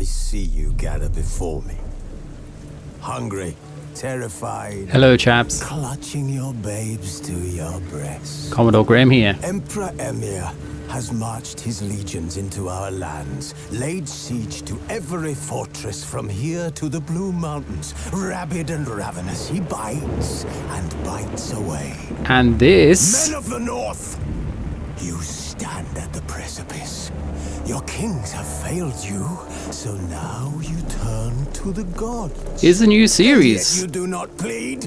see you gather before me. Hungry, terrified. Hello, chaps. Clutching your babes to your breast. Commodore Grayum here. Emperor Emir has marched his legions into our lands, laid siege to every fortress from here to the Blue Mountains. Rabid and ravenous, he bites and bites away. And this... Men of the North, you stand at the precipice. Your kings have failed you, so now you turn to the gods. is a new Yet series. you do not plead.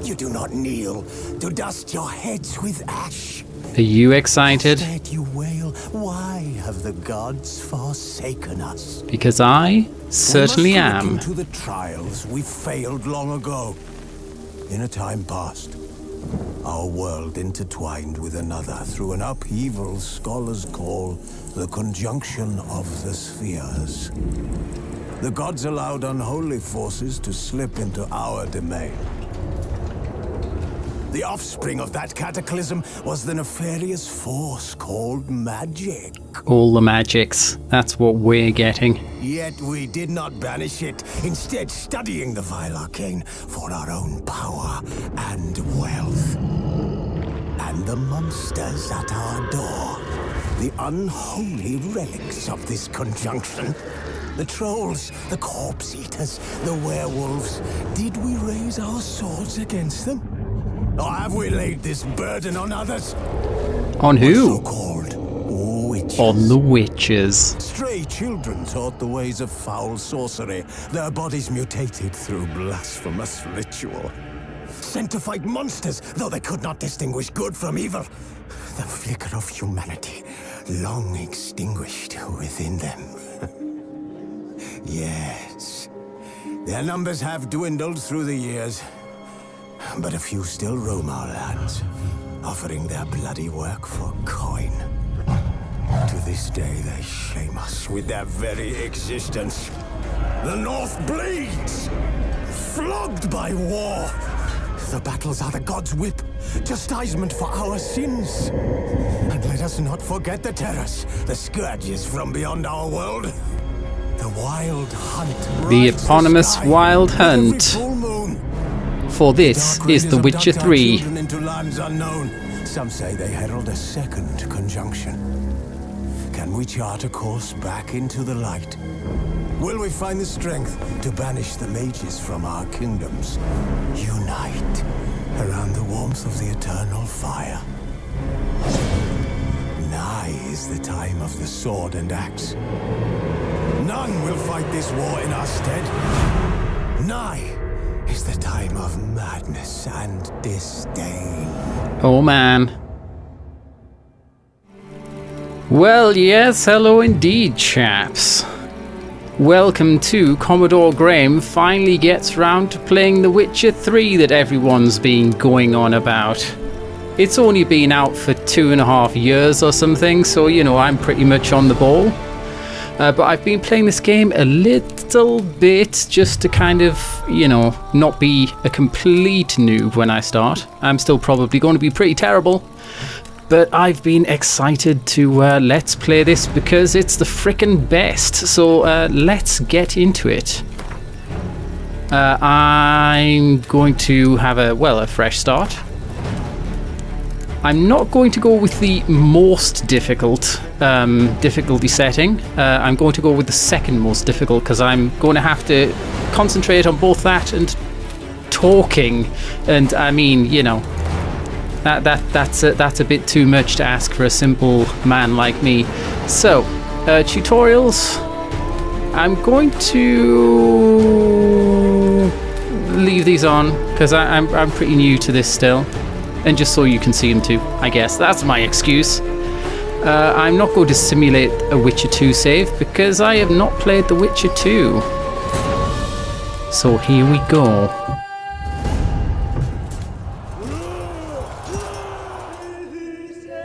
You do not kneel to dust your heads with ash. Are you excited? Instead you wail, why have the gods forsaken us? Because I certainly We must am. look into the trials we failed long ago. In a time past, our world intertwined with another through an upheaval scholars call the conjunction of the spheres. The gods allowed unholy forces to slip into our domain. The offspring of that cataclysm was the nefarious force called magic. All the magics. That's what we're getting. Yet we did not banish it, instead studying the vile arcane for our own power and wealth. And the monsters at our door, the unholy relics of this conjunction. The trolls, the corpse eaters, the werewolves. Did we raise our swords against them? Or have we laid this burden on others? On who? So-called witches. On the witches. Stray children taught the ways of foul sorcery. Their bodies mutated through blasphemous ritual. Sent to fight monsters, though they could not distinguish good from evil. The flicker of humanity, long extinguished within them. Yes, their numbers have dwindled through the years. But a few still roam our lands, offering their bloody work for coin. To this day, they shame us with their very existence. The North bleeds, flogged by war. The battles are the gods' whip, chastisement for our sins. And let us not forget the terrors, the scourges from beyond our world. The wild hunt. The rides eponymous sky Wild with every Hunt. full moon. For this Dark is The raiders Witcher abduct our 3. children into lands unknown. Some say they herald a second conjunction. Can we chart a course back into the light? Will we find the strength to banish the mages from our kingdoms? Unite around the warmth of the eternal fire. Nigh is the time of the sword and axe. None will fight this war in our stead. Nigh is the time of madness and disdain. Oh man. Well, yes, hello indeed, chaps. Welcome to Commodore Grayum finally gets round to playing The Witcher 3 that everyone's been going on about. It's only been out for 2.5 years or something, so you know, I'm pretty much on the ball. But I've been playing this game a little bit just to kind of, you know, not be a complete noob when I start. I'm still probably going to be pretty terrible. But I've been excited to let's play this because it's the frickin' best. So let's get into it. I'm going to have a fresh start. I'm not going to go with the most difficult difficulty setting. I'm going to go with the second most difficult because I'm going to have to concentrate on both that and talking. And I mean, you know, that's a bit too much to ask for a simple man like me. So, tutorials. I'm going to leave these on because I'm pretty new to this still. And just so you can see them too, I guess. That's my excuse. I'm not going to simulate a Witcher 2 save because I have not played The Witcher 2. So here we go.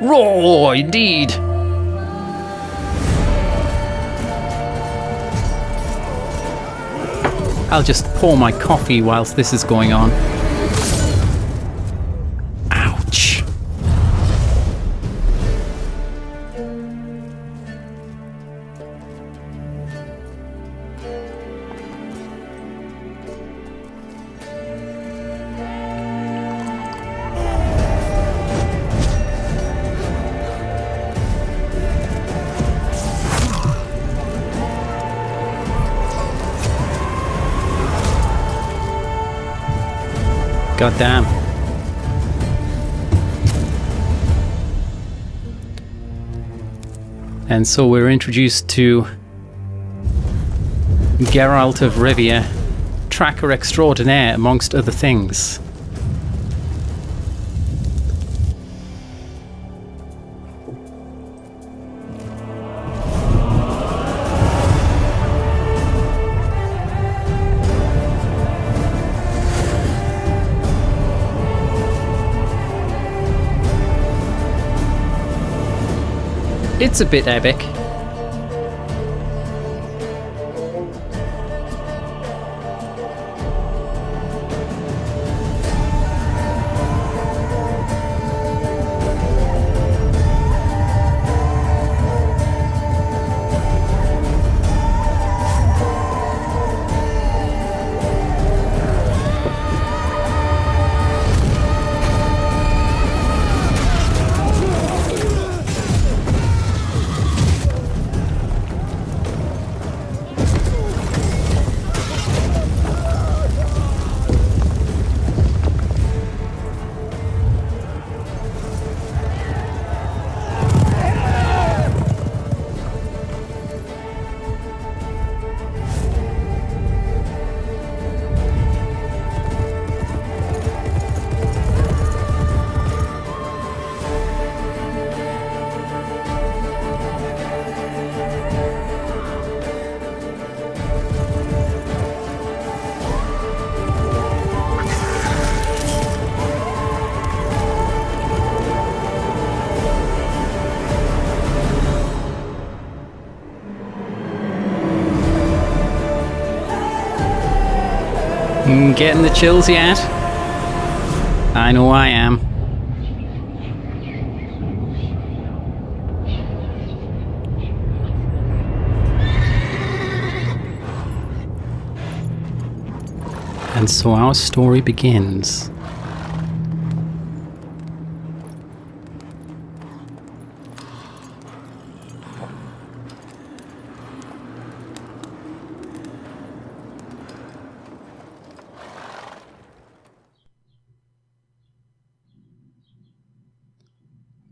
Raw, indeed. I'll just pour my coffee whilst this is going on. Ouch. God damn. And so we're introduced to Geralt of Rivia, tracker extraordinaire, amongst other things. It's a bit epic. Getting the chills yet? I know I am. And so our story begins.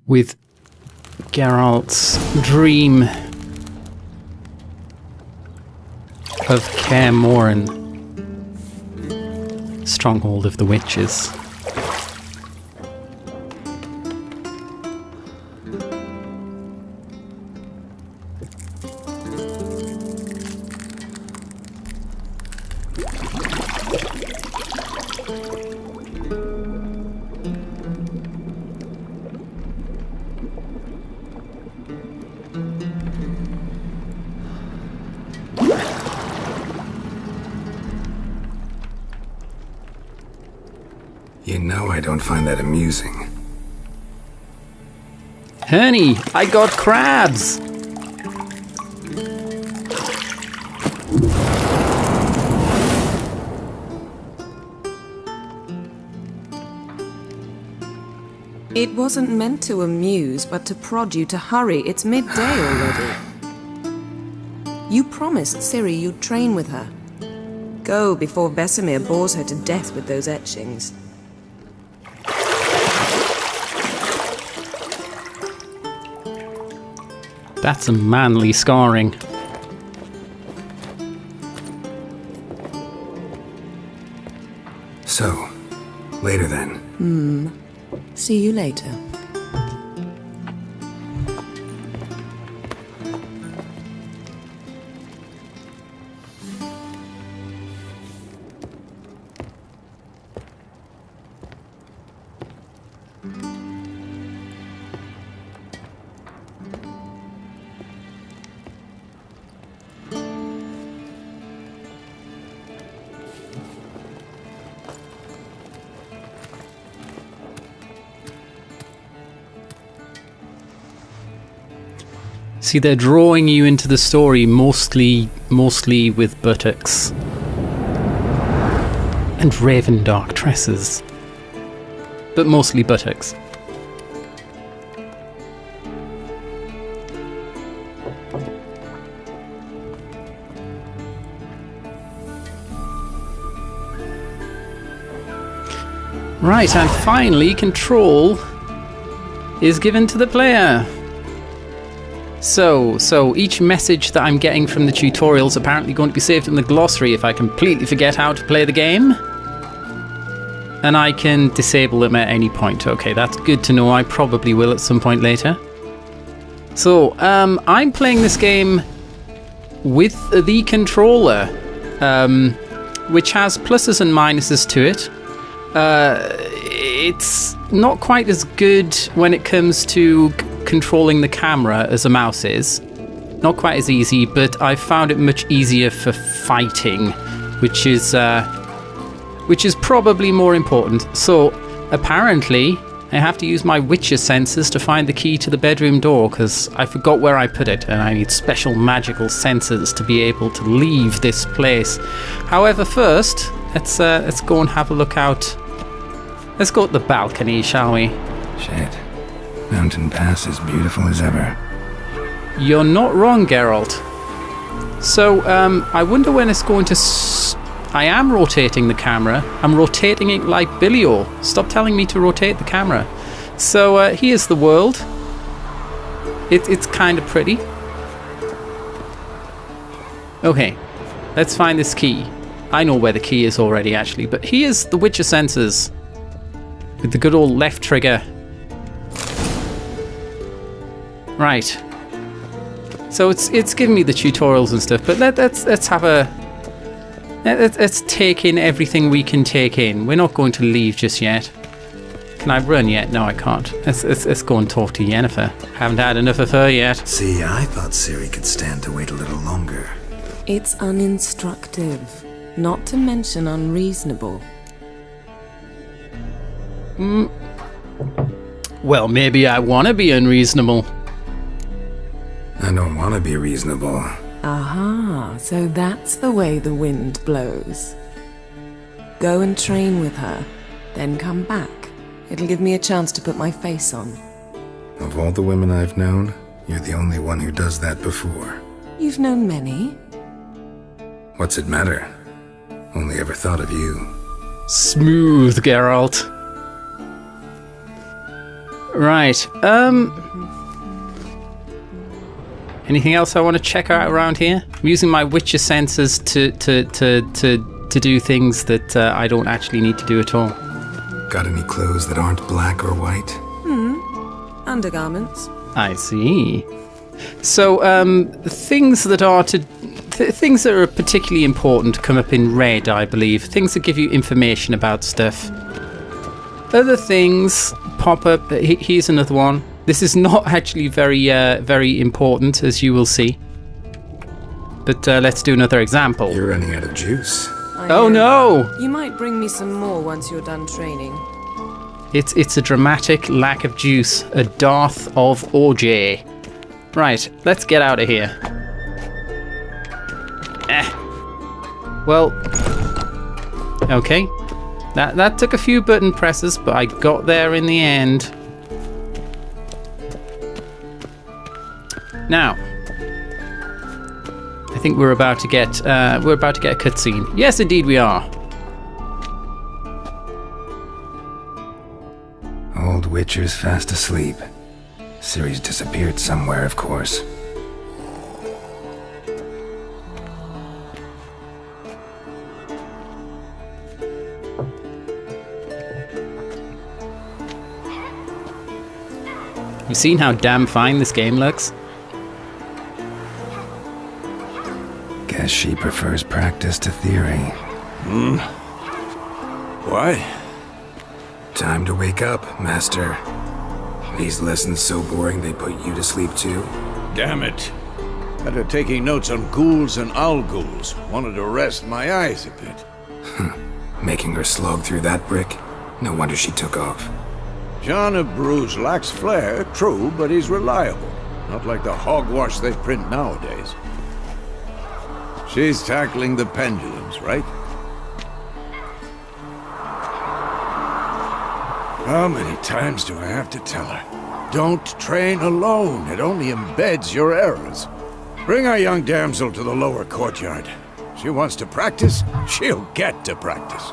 With Geralt's dream of Kaer Morhen, stronghold of the witches. You know I don't find that amusing. Honey, I got crabs! It wasn't meant to amuse, but to prod you to hurry. It's midday already. You promised Ciri you'd train with her. Go before Vesemir bores her to death with those etchings. That's a manly scarring. So, later then. See you later. See, they're drawing you into the story mostly with buttocks and raven dark tresses, but mostly buttocks. Right, and finally, control is given to the player. So each message that I'm getting from the tutorial is apparently going to be saved in the glossary if I completely forget how to play the game. And I can disable them at any point. Okay, that's good to know. I probably will at some point later. So, I'm playing this game with the controller, which has pluses and minuses to it. It's not quite as good when it comes to controlling the camera as a mouse is. Not quite as easy, but I found it much easier for fighting, which is probably more important. So apparently I have to use my Witcher senses to find the key to the bedroom door, because I forgot where I put it, and I need special magical senses to be able to leave this place. However, first, let's go and have a look out. Let's go to the balcony, shall we? Shit. Mountain Pass is beautiful as ever. You're not wrong, Geralt. So, I wonder when it's going to... I am rotating the camera. I'm rotating it like Billy-O. Stop telling me to rotate the camera. So, here's the world. It's kind of pretty. Okay, let's find this key. I know where the key is already, actually, but here's the Witcher sensors. With the good old left trigger. Right. So it's giving me the tutorials and stuff, but let's have a... Let's take in everything we can take in. We're not going to leave just yet. Can I run yet? No, I can't. Let's go and talk to Yennefer. Haven't had enough of her yet. See, I thought Ciri could stand to wait a little longer. It's uninstructive, not to mention unreasonable. Well, maybe I want to be unreasonable. I don't want to be reasonable. Aha, so that's the way the wind blows. Go and train with her, then come back. It'll give me a chance to put my face on. Of all the women I've known, you're the only one who does that before. You've known many. What's it matter? Only ever thought of you. Smooth, Geralt. Right, anything else I want to check out around here? I'm using my Witcher senses to do things that I don't actually need to do at all. Got any clothes that aren't black or white? Undergarments. I see. So, things that are things that are particularly important come up in red, I believe. Things that give you information about stuff. Other things pop up. Here's another one. This is not actually very important, as you will see. But let's do another example. You're running out of juice. Oh no! You might bring me some more once you're done training. It's a dramatic lack of juice. A dearth of OJ. Right, let's get out of here. Well, okay. That took a few button presses, but I got there in the end. Now, I think we're about to get a cutscene. Yes, indeed, we are. Old Witcher's fast asleep. Ciri's disappeared somewhere, of course. You've seen how damn fine this game looks? Guess she prefers practice to theory. What? Time to wake up, Master. These lessons so boring they put you to sleep too? Damn it. After taking notes on ghouls and owl-ghouls, wanted to rest my eyes a bit. Making her slog through that brick? No wonder she took off. John of Bruges lacks flair, true, but he's reliable. Not like the hogwash they print nowadays. She's tackling the pendulums, right? How many times do I have to tell her? Don't train alone. It only embeds your errors. Bring our young damsel to the lower courtyard. She wants to practice, she'll get to practice.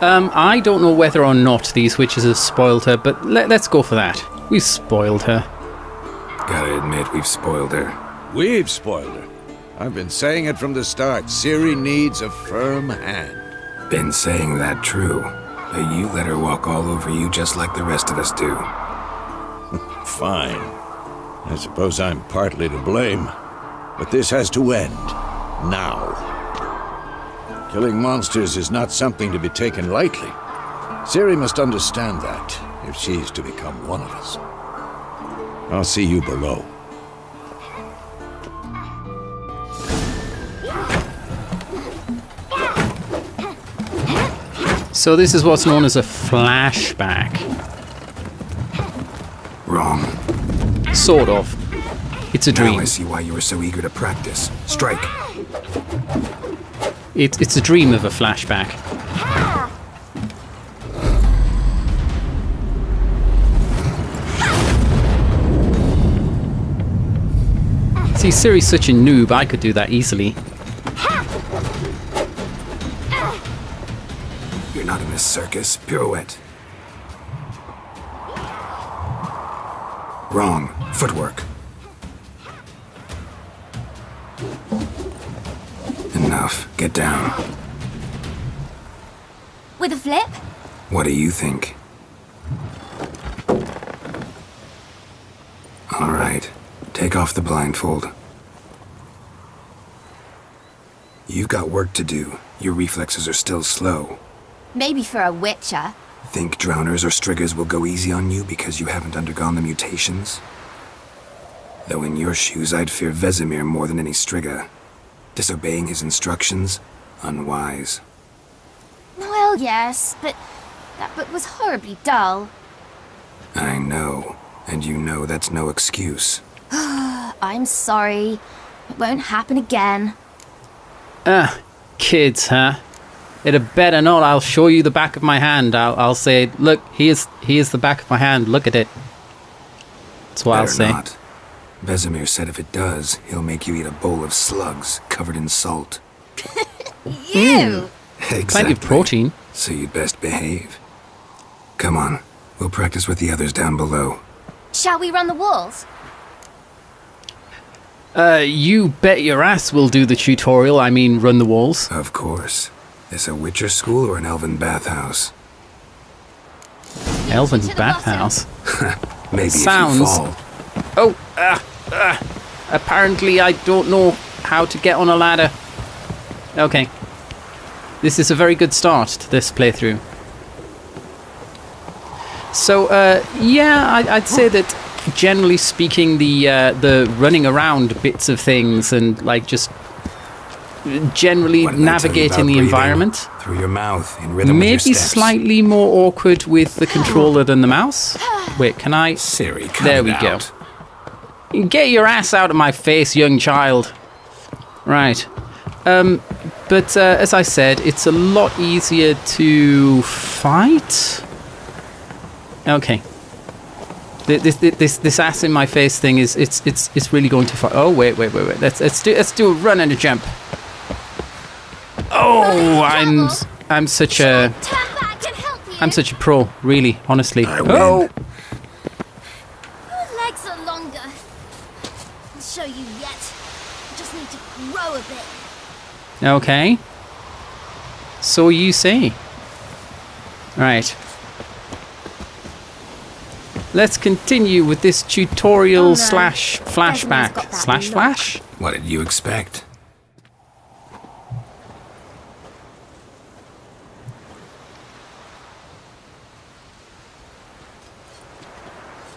I don't know whether or not these witches have spoiled her, but let's go for that. We've spoiled her. Gotta admit, we've spoiled her. We've spoiled her. I've been saying it from the start. Ciri needs a firm hand. Been saying that true. But you let her walk all over you just like the rest of us do. Fine. I suppose I'm partly to blame. But this has to end. Now. Killing monsters is not something to be taken lightly. Ciri must understand that, if she's to become one of us. I'll see you below. So this is what's known as a flashback. Wrong. Sort of. It's a Now dream. I see why you were so eager to practice. Strike. It's a dream of a flashback. See, Ciri's such a noob, I could do that easily. You're not in this circus. Pirouette. Wrong. Footwork. Enough. Get down. With a flip? What do you think? All right. Take off the blindfold. You've got work to do. Your reflexes are still slow. Maybe for a witcher. Think drowners or striggers will go easy on you because you haven't undergone the mutations? Though in your shoes, I'd fear Vesemir more than any strigger. Disobeying his instructions? Unwise. Well, yes, but that book was horribly dull. I know. And you know that's no excuse. I'm sorry. It won't happen again. Kids, huh? It had better not. I'll show you the back of my hand. I'll say, look, here's the back of my hand. Look at it. That's what I'll say. Not. Vesemir said if it does, he'll make you eat a bowl of slugs covered in salt. You! Exactly. Plenty of protein. So you'd best behave. Come on. We'll practice with the others down below. Shall we run the walls? You bet your ass we'll do the tutorial. I mean, run the walls. Of course. This a Witcher school or an elven bathhouse? Elven To the bathhouse. Maybe Sounds- if you fall. Oh, apparently I don't know how to get on a ladder. Okay. This is a very good start to this playthrough. So, yeah, I'd say that generally speaking, the running around bits of things and like just generally What did I tell you navigating about the breathing? environment. Through your mouth, in rhythm with your Maybe steps. slightly more awkward with the controller than the mouse. Wait, can I? Ciri, cut There it we out. go. Get your ass out of my face, young child. Right. But as I said, it's a lot easier to fight. Okay. This ass in my face thing is it's really going to fight. Oh wait. Let's do a run and a jump. Oh, I'm such a Turn back and help you. I'm such a pro, really, honestly. I win. Oh, Your legs are longer. I'll show you yet. You just need to grow a bit. okay. So you say. Right. Let's continue with this tutorial Oh, no. slash Vesemir's flashback got that slash look. flash. What did you expect?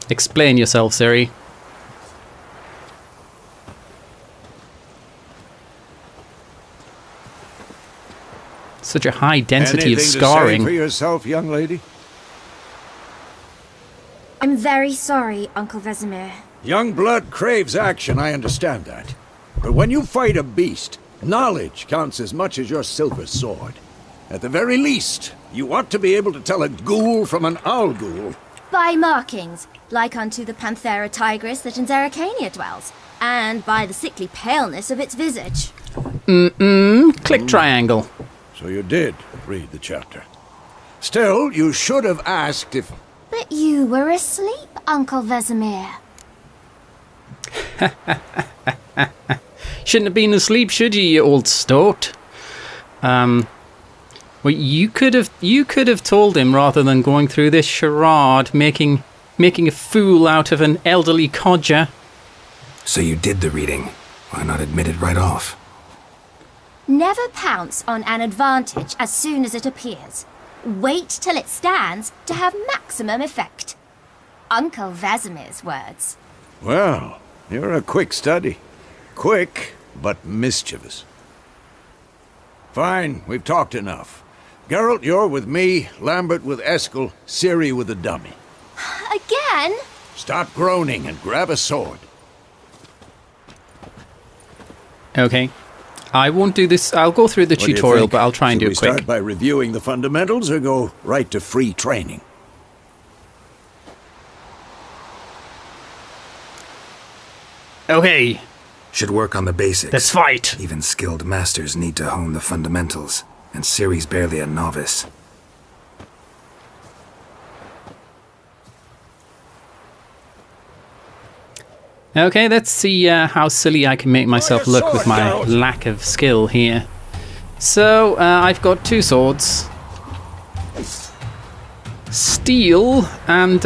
Explain yourself, Ciri. Such a high density Anything of to say scarring. for yourself, young lady? I'm very sorry, Uncle Vesemir. Young blood craves action, I understand that. But when you fight a beast, knowledge counts as much as your silver sword. At the very least, you ought to be able to tell a ghoul from an owl ghoul. By markings, like unto the Panthera tigris that in Zeracania dwells, and by the sickly paleness of its visage. Click triangle. So you did read the chapter. Still, you should have asked if... But you were asleep, Uncle Vesemir. Shouldn't have been asleep, should you, you old stoat? Well, you could have told him rather than going through this charade, making a fool out of an elderly codger. So you did the reading. Why not admit it right off? Never pounce on an advantage as soon as it appears. Wait till it stands to have maximum effect. Uncle Vesemir's words. Well, you're a quick study. Quick, but mischievous. Fine, we've talked enough. Geralt, you're with me, Lambert with Eskel, Ciri with the dummy. Again? Stop groaning and grab a sword. Okay. I won't do this. I'll go through the What do you tutorial, think? but I'll try and Should do we it quick. start by reviewing the fundamentals or go right to free training? Okay, Should work on the basics. let's fight. Even skilled masters need to hone the fundamentals, and Ciri's barely a novice. Okay, let's see how silly I can make myself your look with sword, my Geralt. lack of skill here. So, I've got 2 swords. Steel and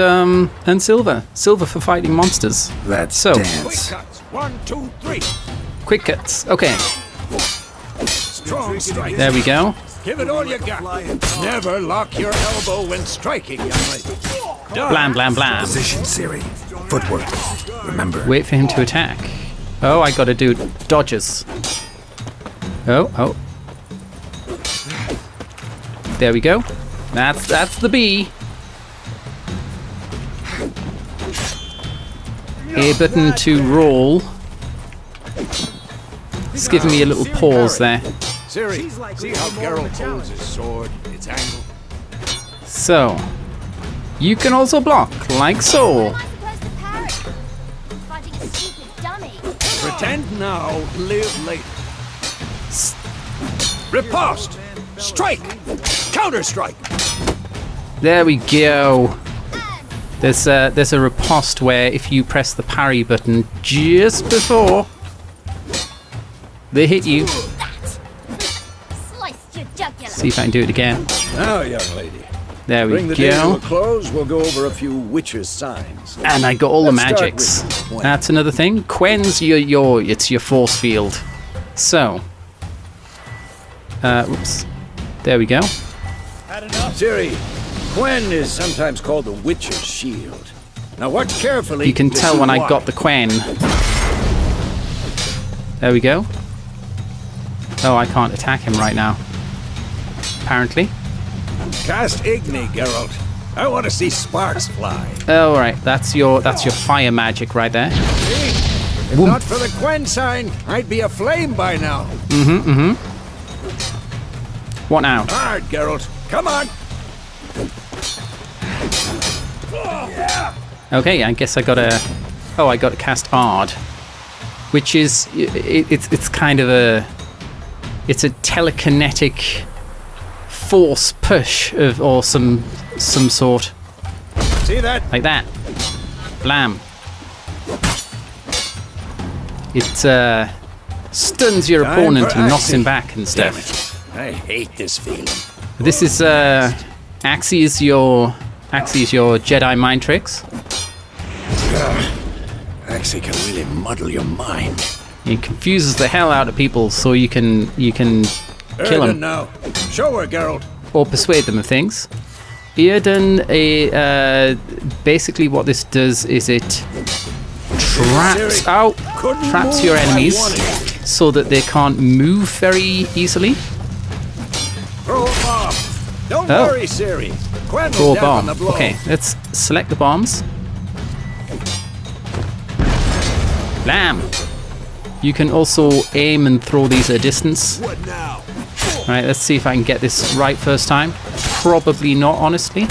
silver. Silver for fighting monsters. Let's So- Quick dance. cuts. 1, 2, 3. Quick cuts. Okay, Strong strike. there we go. Give it all you got. Never lock your elbow when striking, young lady. Done. Blam, blam, blam. Position, Ciri. Footwork. Remember. Wait for him to attack. Oh, I gotta do dodges. Oh. There we go. That's the B. A button to roll. It's giving me a little pause there. Ciri, see how Geralt holds his sword, its angle. So, you can also block, like so. Am I supposed to parry? Fighting a stupid dummy. Pretend now, live later. Riposte! Strike! Counter-strike! There we go. There's a riposte where if you press the parry button just before they hit you. Sliced your jugular. See if I can do it again. Now, young lady. There we Bring the day to go. a close, we'll go over a few witches' signs. And I got all the Let's start magics. with Gwen. That's another thing. Quen's it's your force field. So, whoops. There we go. Ciri, Gwen is sometimes called the Witcher's Shield. Now watch carefully. You can to tell see when I why. got the Quen. There we go. Oh, I can't attack him right now. Apparently. Cast Igni, Geralt. I want to see sparks fly. Oh, right. That's your fire magic right there. If not for the Gwen sign, I'd be aflame by now. What now? Hard, Geralt. Come on. Okay, I guess I gotta cast Ard, which is it's kind of a telekinetic force push or some sort, See that? like that. Blam. It stuns your Time opponent for and knocks Axie. him back and Damn stuff. it. I hate this feeling. This is Axie is your Jedi mind tricks. Axie can really muddle your mind. It confuses the hell out of people, so you can kill Erden them now. Show her, Geralt. or persuade them of things. Earden, basically what this does is it traps your enemies so that they can't move very easily. Throw a bomb. Don't Oh. worry, Ciri. Gwen Throw will a dampen bomb. the blow. Okay, let's select the bombs. Blam! You can also aim and throw these at a distance. What now? Right, let's see if I can get this right first time. Probably not, honestly.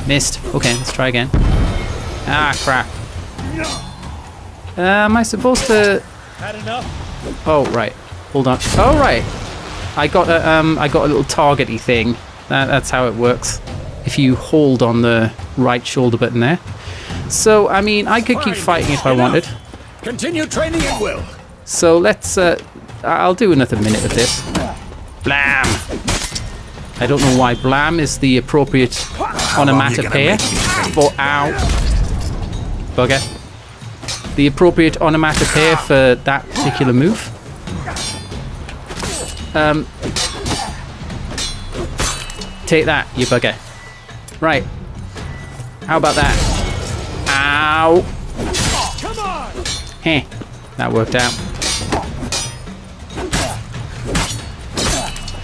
Missed. Okay, let's try again. Ah, crap. Am I supposed to... Had enough? Oh, right. Hold on. Oh, right. I got a little targety thing. That's how it works. If you hold on the right shoulder button there. So, I mean, I could keep fighting if I wanted. Continue training at will. So let's, I'll do another minute of this. Blam! I don't know why blam is the appropriate onomatopoeia for ow. Bugger. The appropriate onomatopoeia for that particular move. Take that, you bugger. Right. How about that? Ow! Come on! Heh. That worked out.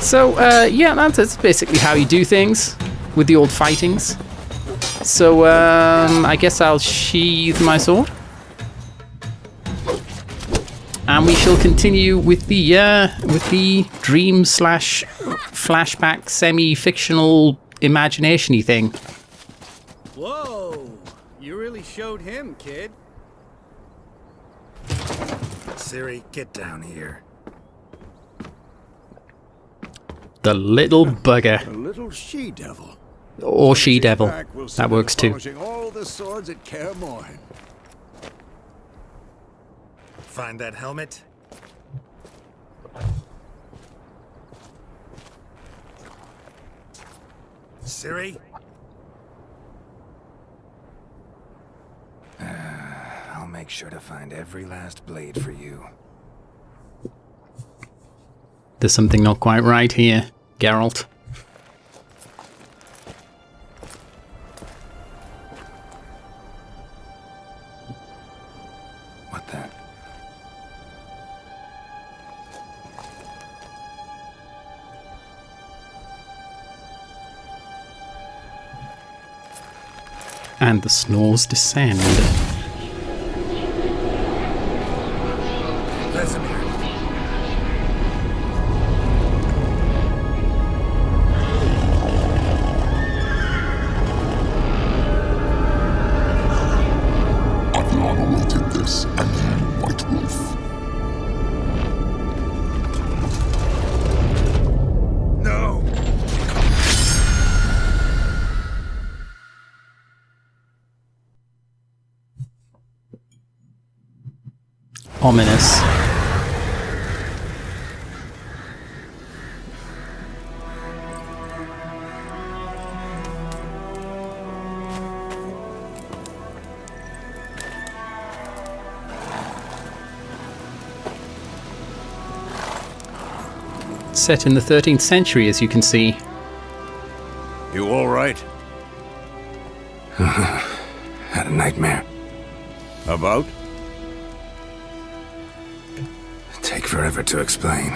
So, yeah, that's basically how you do things with the old fightings. So, I guess I'll sheathe my sword. And we shall continue with the dream / flashback semi-fictional imagination-y thing. Whoa! You really showed him, kid. Ciri, get down here. The little bugger. A little she-devil. Or she-devil. That works too. Polishing all the swords at Kaer Morhen. Find that helmet? Ciri? I'll make sure to find every last blade for you. There's something not quite right here, Geralt. What the? And the snores descend. Vesemir. Adlan awaited this, and you, White Wolf. No! Ominous. Set in the 13th century, as you can see. You all right? Had a nightmare. About? Take forever to explain.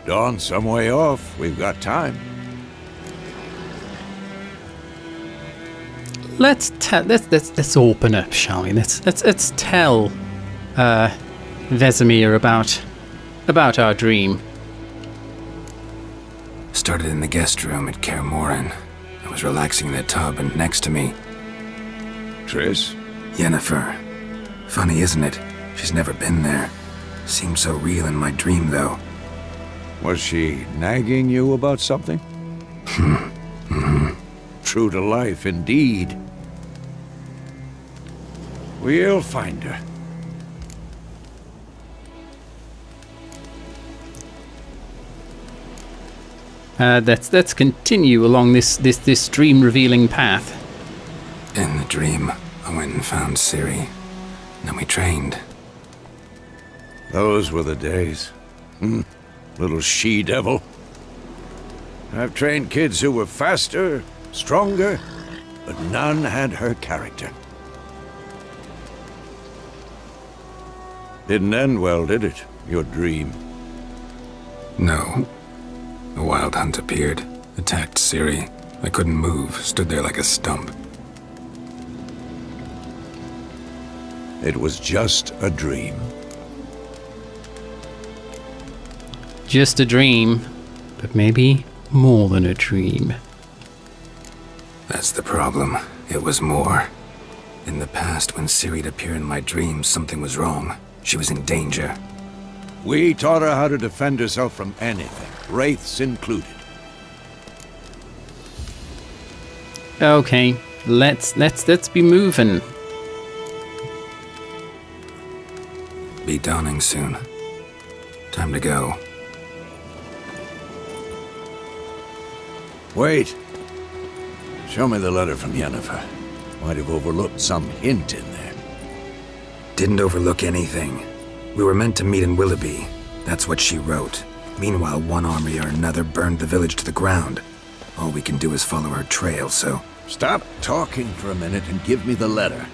Dawn's some way off. We've got time. Let's open up, shall we? Let's tell Vesemir about our dream. Started in the guest room at Kaer Morhen. I was relaxing in the tub, and next to me, Triss? Yennefer. Funny, isn't it? She's never been there. Seemed so real in my dream, though. Was she nagging you about something? True to life, indeed. We'll find her. Let's continue along this dream-revealing path. In the dream, I went and found Ciri. Then we trained. Those were the days. Little she-devil. I've trained kids who were faster, stronger, but none had her character. Didn't end well, did it? Your dream? No. A wild hunt appeared, attacked Ciri. I couldn't move, stood there like a stump. It was just a dream. Just a dream, but maybe more than a dream. That's the problem. It was more. In the past, when Ciri'd appear in my dreams, something was wrong. She was in danger. We taught her how to defend herself from anything, wraiths included. Okay, let's be moving. Be dawning soon. Time to go. Wait. Show me the letter from Yennefer. Might have overlooked some hint in there. Didn't overlook anything. We were meant to meet in Willoughby. That's what she wrote. Meanwhile, one army or another burned the village to the ground. All we can do is follow her trail, so... Stop talking for a minute and give me the letter.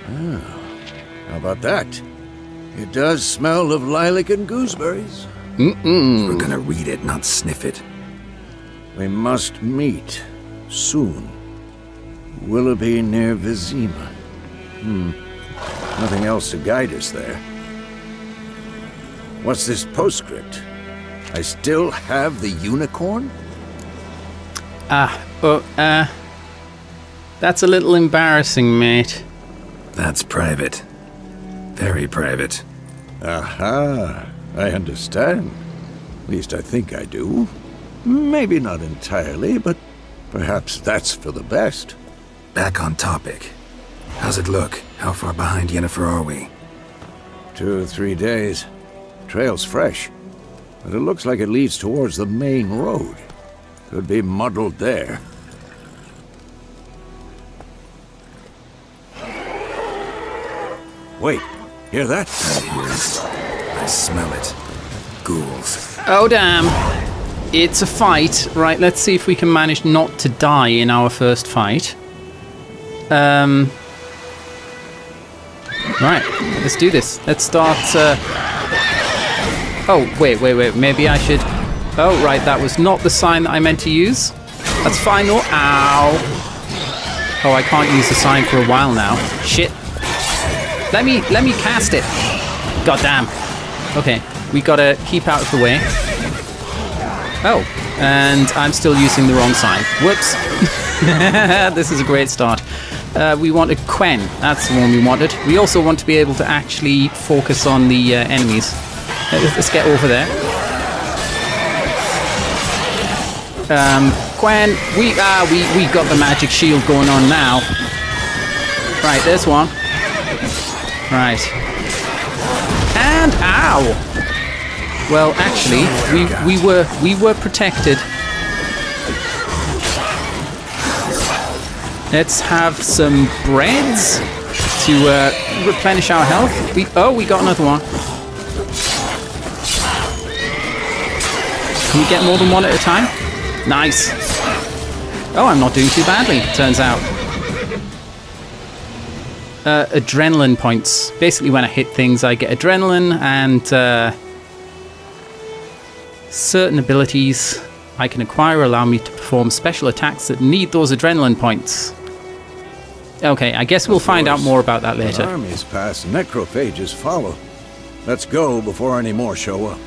Oh, how about that? It does smell of lilac and gooseberries. We're gonna read it, not sniff it. We must meet soon. Willoughby near Vizima. Nothing else to guide us there. What's this postscript? I still have the unicorn? That's a little embarrassing, mate. That's private. Very private. Aha, I understand. At least I think I do. Maybe not entirely, but perhaps that's for the best. Back on topic. How's it look? How far behind Yennefer are we? 2 or 3 days. Trail's fresh, but it looks like it leads towards the main road. Could be muddled there. Wait, hear that? I hear it. I smell it. Ghouls. Oh, damn. It's a fight. Right, let's see if we can manage not to die in our first fight. Right, let's do this. Let's start... Oh, wait. Maybe I should... Oh, right, that was not the sign that I meant to use. That's fine, though. Ow. Oh, I can't use the sign for a while now. Shit. Let me cast it. God damn. Okay, we gotta keep out of the way. Oh, and I'm still using the wrong sign. Whoops. This is a great start. We wanted Quen. That's the one we wanted. We also want to be able to actually focus on the enemies. Let's get over there. Quen, we got the magic shield going on now. Right, there's one. Right. And ow! Well, actually, we were protected. Let's have some breads to replenish our health. We got another one. Can we get more than one at a time? Nice. Oh, I'm not doing too badly, turns out. Adrenaline points. Basically, when I hit things, I get adrenaline, and certain abilities I can acquire allow me to perform special attacks that need those adrenaline points. Okay, I guess we'll find out more about that later. Armies pass, necrophages follow. Let's go before any more show up.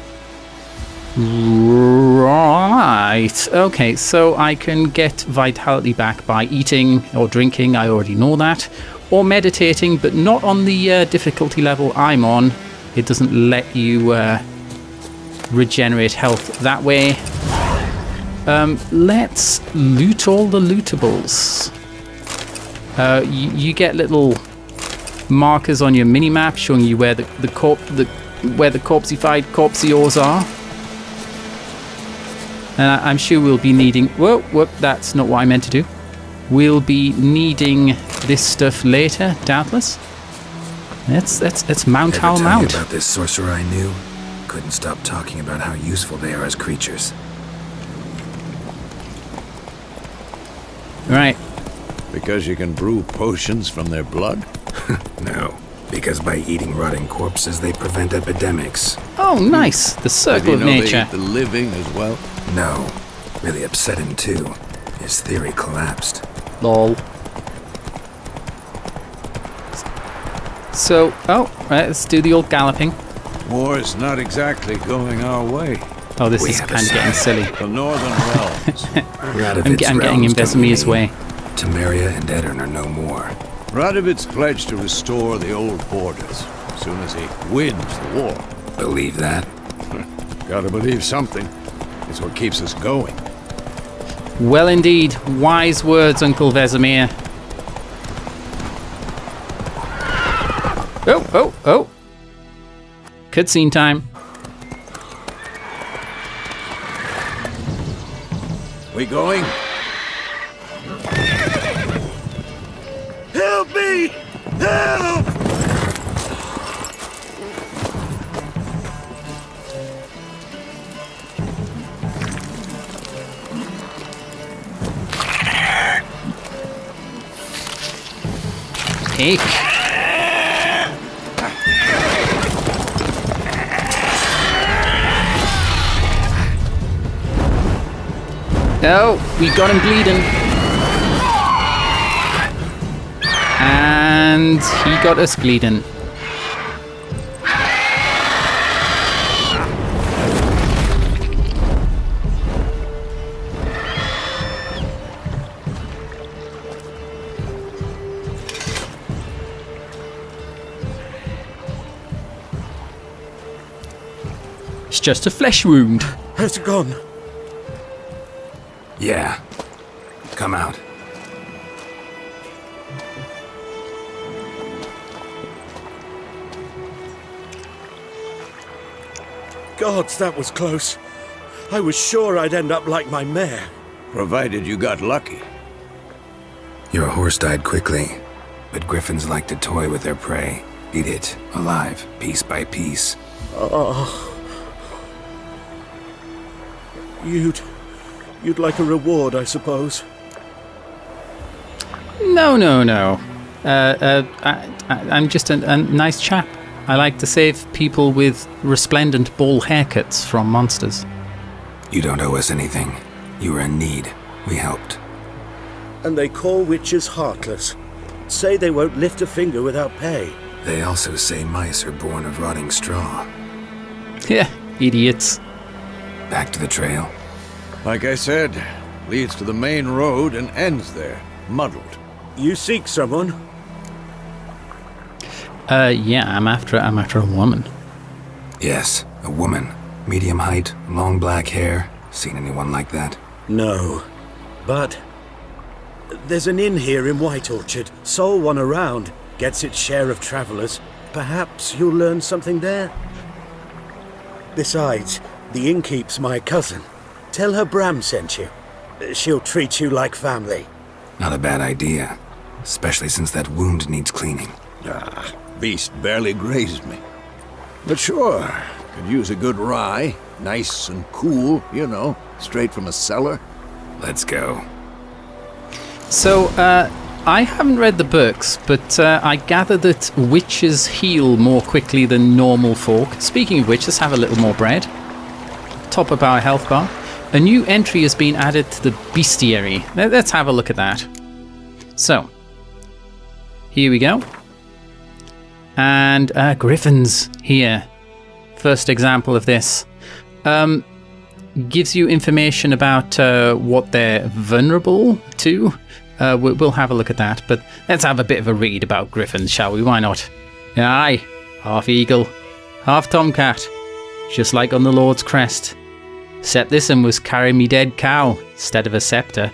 Right. Okay, so I can get vitality back by eating or drinking. I already know that. Or meditating, but not on the difficulty level I'm on. It doesn't let you regenerate health that way. Let's loot all the lootables. You get little markers on your mini-map showing you where the corpseified corpseors are. And I'm sure we'll be needing... Whoa, that's not what I meant to do. We'll be needing this stuff later, doubtless. Let's mount our mount. About this sorcerer I knew, couldn't stop talking about how useful they are as creatures. Right. Because you can brew potions from their blood? No, because by eating rotting corpses, they prevent epidemics. Oh, nice. The circle of nature. They eat the living as well? No. Really upset him, too. His theory collapsed. Lol. So, right, let's do the old galloping. War's not exactly going our way. Oh, this is kind of getting silly. The Northern Realms. I'm getting in Vesemir's way. Temeria and Edirn are no more. Radovid's pledged to restore the old borders. as soon as he wins the war. Believe that? Gotta believe something. It's what keeps us going. Well, indeed. Wise words, Uncle Vesemir. Oh. Cutscene time. We going? Help me! Help! Take. Oh, we got him bleeding. And he got us bleeding. It's just a flesh wound. Has it gone? Yeah. Come out. Gods, that was close. I was sure I'd end up like my mare. Provided you got lucky. Your horse died quickly, but griffins like to toy with their prey. Eat it, alive, piece by piece. Oh. You'd like a reward, I suppose? No. I'm just a nice chap. I like to save people with resplendent ball haircuts from monsters. You don't owe us anything. You were in need. We helped. And they call witches heartless. Say they won't lift a finger without pay. They also say mice are born of rotting straw. Yeah, idiots. Back to the trail. Like I said, leads to the main road and ends there, muddled. You seek someone? Yeah, I'm after a woman. Yes, a woman. Medium height, long black hair. Seen anyone like that? No. But there's an inn here in White Orchard. Sole one around. Gets its share of travelers. Perhaps you'll learn something there? Besides, the innkeep's my cousin. Tell her Bram sent you. She'll treat you like family. Not a bad idea. Especially since that wound needs cleaning. Beast barely grazed me. But sure, could use a good rye. Nice and cool, you know, straight from a cellar. Let's go. So, I haven't read the books, but I gather that witches heal more quickly than normal folk. Speaking of which, let's have a little more bread. Top of our health bar. A new entry has been added to the bestiary. Let's have a look at that. So, here we go. And griffins here. First example of this. Gives you information about what they're vulnerable to. We'll have a look at that, but let's have a bit of a read about griffins, shall we? Why not? Aye, half eagle, half tomcat, just like on the Lord's crest. Except this one was carrying me dead cow instead of a scepter.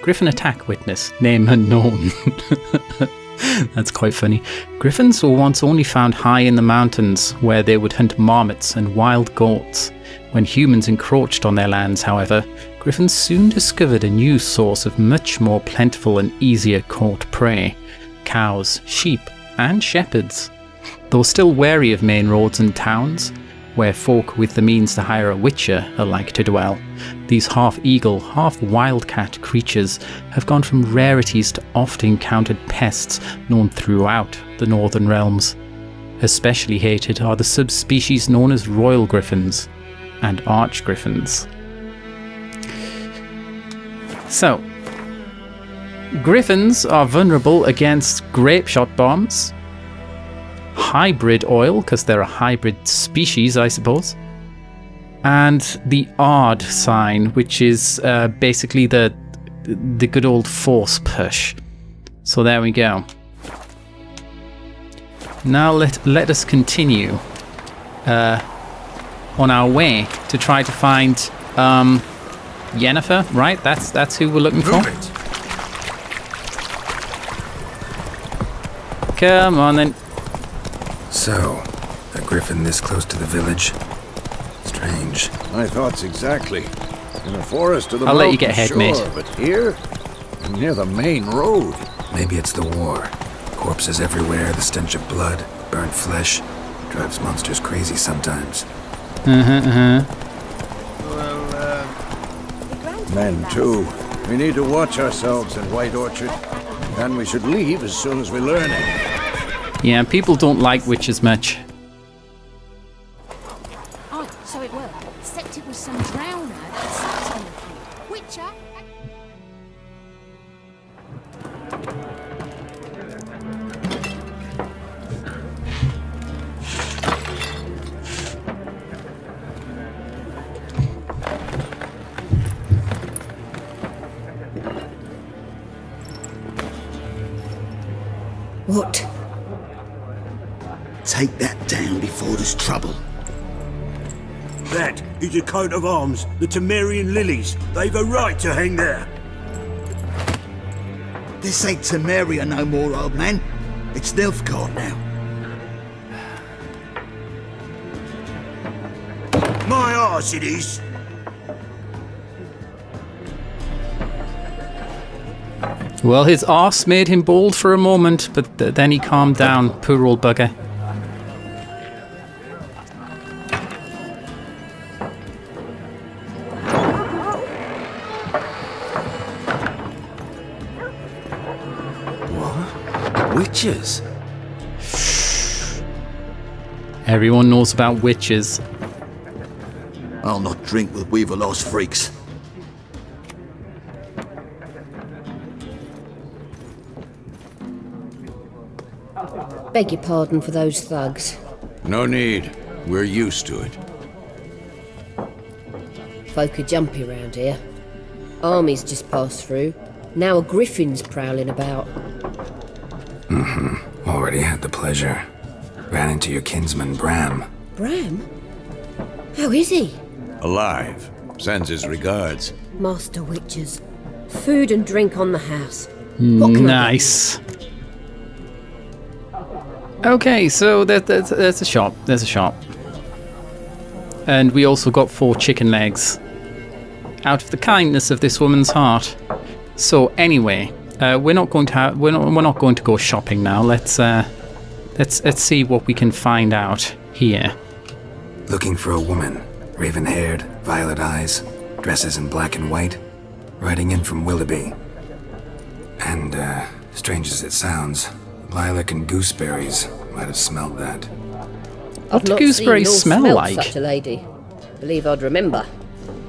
Griffin attack witness, name unknown. That's quite funny. Griffins were once only found high in the mountains, where they would hunt marmots and wild goats. When humans encroached on their lands, however, griffins soon discovered a new source of much more plentiful and easier caught prey: cows, sheep, and shepherds. Though still wary of main roads and towns, where folk with the means to hire a witcher are like to dwell, these half-eagle, half-wildcat creatures have gone from rarities to oft-encountered pests known throughout the northern realms. Especially hated are the subspecies known as royal griffins and arch-griffins. So, griffins are vulnerable against grape shot bombs, hybrid oil, because they're a hybrid species, I suppose, and the Ard sign, which is basically the good old force push. So there we go. Now let us continue on our way to try to find Yennefer, right? That's who we're looking for. Come on then. So, a griffin this close to the village? Strange. My thoughts exactly. In a forest of the I'll let you mountain, get ahead, sure, mate. But here, near the main road. Maybe it's the war. Corpses everywhere, the stench of blood, burnt flesh. Drives monsters crazy sometimes. Men, too. We need to watch ourselves in White Orchard. And we should leave as soon as we learn it. Yeah, people don't like witches much. Oh, so it were. Except it was some drowner that sat on the kid. Witcher. What? Take that down before there's trouble. That is a coat of arms, the Temerian lilies. They've a right to hang there. This ain't Temeria no more, old man. It's Nilfgaard now. My arse it is. Well, his arse made him bold for a moment, but then he calmed down. Poor old bugger. Witches? Everyone knows about witches. I'll not drink with Weaver-lost freaks. Beg your pardon for those thugs. No need. We're used to it. Folk are jumpy round here. Armies just passed through. Now a griffin's prowling about. Already had the pleasure. Ran into your kinsman, Bram. Bram? How is he? Alive. Sends his regards. Master witches. Food and drink on the house. What can I do? Nice. Okay, so there's a shop. There's a shop. And we also got 4 chicken legs. Out of the kindness of this woman's heart. So anyway, we're not going to go shopping now. Let's see what we can find out here. Looking for a woman. Raven-haired, violet eyes, dresses in black and white. Riding in from Willoughby. And, strange as it sounds, lilac and gooseberries might have smelled that. I've not gooseberries seen or smell smelt like? such a lady. Believe I'd remember.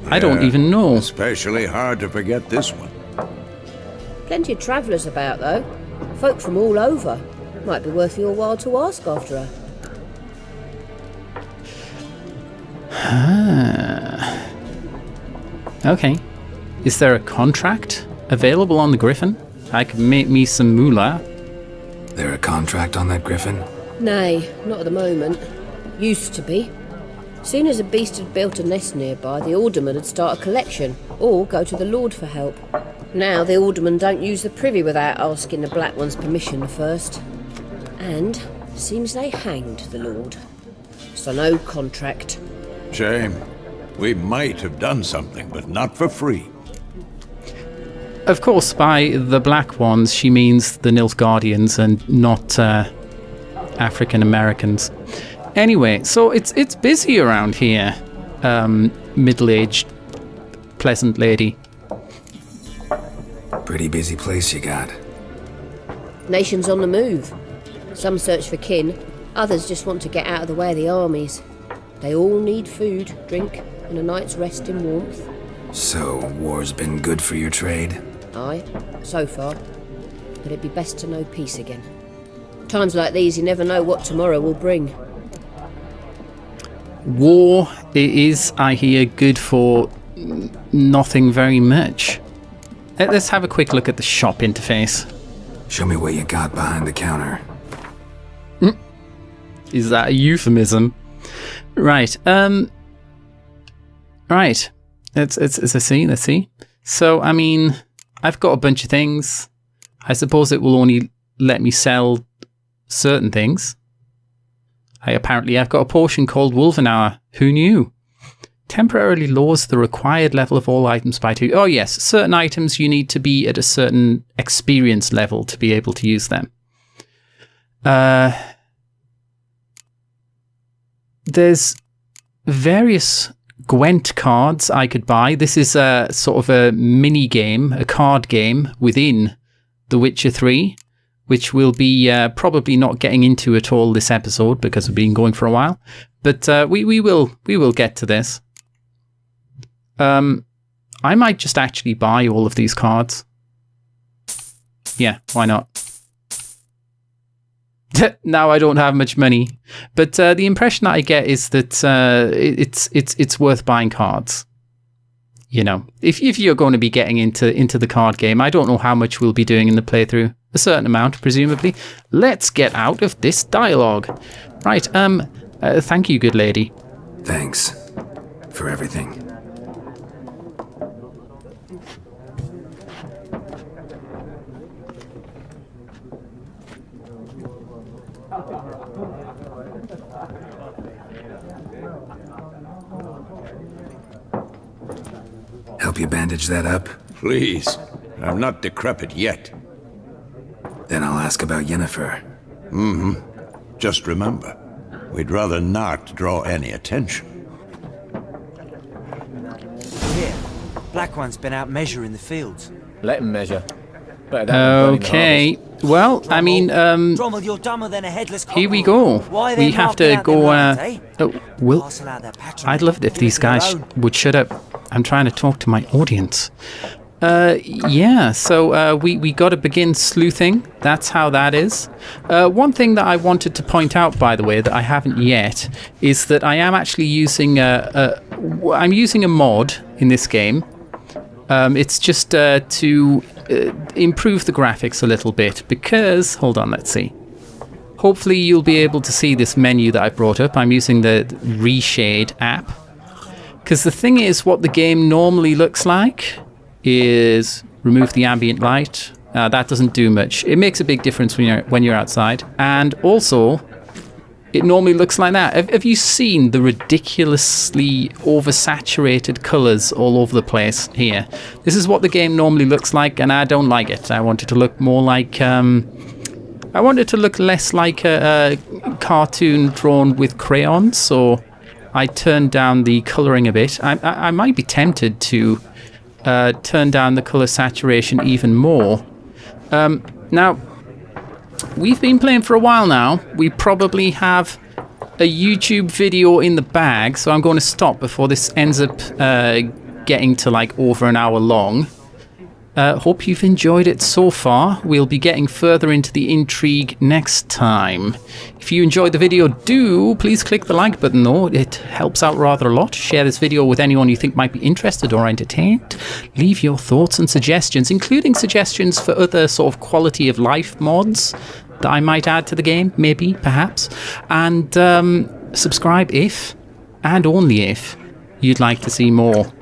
I don't even know. Especially hard to forget this one. Plenty of travellers about, though. Folk from all over. Might be worth your while to ask after her. Okay. Is there a contract available on the Griffin? I could make me some moolah. There a contract on that griffin? Nay, not at the moment. Used to be. Soon as a beast had built a nest nearby, the alderman would start a collection, or go to the Lord for help. Now the alderman don't use the privy without asking the Black One's permission first. And seems they hanged the Lord. So no contract. Shame. We might have done something, but not for free. Of course, by the Black Ones, she means the Nilfgaardians and not African Americans. Anyway, so it's busy around here. Middle-aged, pleasant lady. Pretty busy place you got. Nations on the move. Some search for kin, others just want to get out of the way of the armies. They all need food, drink, and a night's rest in warmth. So, war's been good for your trade? Aye, so far. But it'd be best to know peace again. Times like these, you never know what tomorrow will bring. War is, I hear, good for nothing very much. Let's have a quick look at the shop interface. Show me what you got behind the counter. Is that a euphemism? Right. Right. Let's see. So, I mean, I've got a bunch of things. I suppose it will only let me sell certain things. I've got a potion called Wolvenhour. Who knew? Temporarily lowers the required level of all items by 2. Oh yes, certain items you need to be at a certain experience level to be able to use them. There's various Gwent cards I could buy. This is a sort of a mini game, a card game within The Witcher 3, which we'll be probably not getting into at all this episode because we've been going for a while. But we will get to this. I might just actually buy all of these cards. Yeah, why not? Now I don't have much money, but the impression that I get is that it's worth buying cards. You know, if you're going to be getting into the card game, I don't know how much we'll be doing in the playthrough. A certain amount, presumably. Let's get out of this dialogue. Right. Thank you, good lady. Thanks for everything. Help you bandage that up? Please. I'm not decrepit yet. Then I'll ask about Yennefer. Mm-hmm. Just remember, we'd rather not draw any attention. Here, Black One's been out measuring the fields. Let him measure. Okay. Well, I mean, Drommel, you're dumber than a headless here we go. Why We have to go. Well, Parcel out their patronage. I'd love it if these guys would shut up. I'm trying to talk to my audience. Yeah, so we got to begin sleuthing. That's how that is. One thing that I wanted to point out, by the way, that I haven't yet, is that I am actually using I'm using a mod in this game. It's just to improve the graphics a little bit because, hold on, let's see. Hopefully you'll be able to see this menu that I brought up. I'm using the ReShade app. Because the thing is, what the game normally looks like is remove the ambient light. That doesn't do much. It makes a big difference when you're outside. And also, it normally looks like that. Have you seen the ridiculously oversaturated colours all over the place here? This is what the game normally looks like, and I don't like it. I want it to look more like... I want it to look less like a cartoon drawn with crayons, so I turned down the colouring a bit. I might be tempted to turn down the colour saturation even more. Now, we've been playing for a while now. We probably have a YouTube video in the bag, so I'm going to stop before this ends up getting to like over an hour long. Hope you've enjoyed it so far. We'll be getting further into the intrigue next time. If you enjoyed the video, do please click the like button though. It helps out rather a lot. Share this video with anyone you think might be interested or entertained. Leave your thoughts and suggestions, including suggestions for other sort of quality of life mods that I might add to the game, maybe, perhaps. And subscribe if, and only if, you'd like to see more.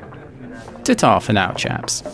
Ta-ta for now, chaps.